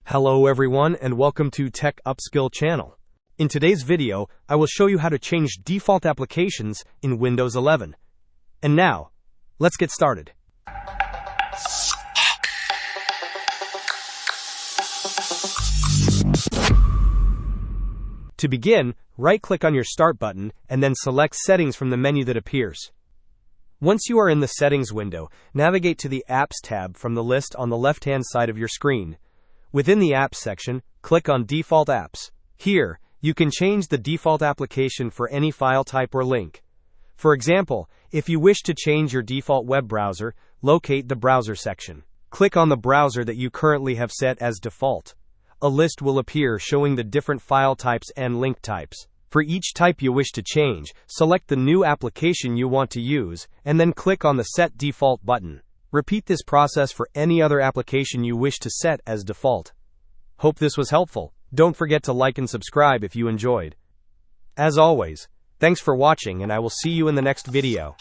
Hello everyone and welcome to Tech Upskill channel. In today's video, I will show you how to change default applications in Windows 11. And now, let's get started. To begin, right-click on your Start button and then select Settings from the menu that appears. Once you are in the Settings window, navigate to the Apps tab from the list on the left-hand side of your screen. Within the Apps section, click on Default Apps. Here, you can change the default application for any file type or link. For example, if you wish to change your default web browser, locate the Browser section. Click on the browser that you currently have set as default. A list will appear showing the different file types and link types. For each type you wish to change, select the new application you want to use, and then click on the Set Default button. Repeat this process for any other application you wish to set as default. Hope this was helpful. Don't forget to like and subscribe if you enjoyed. As always, thanks for watching and I will see you in the next video.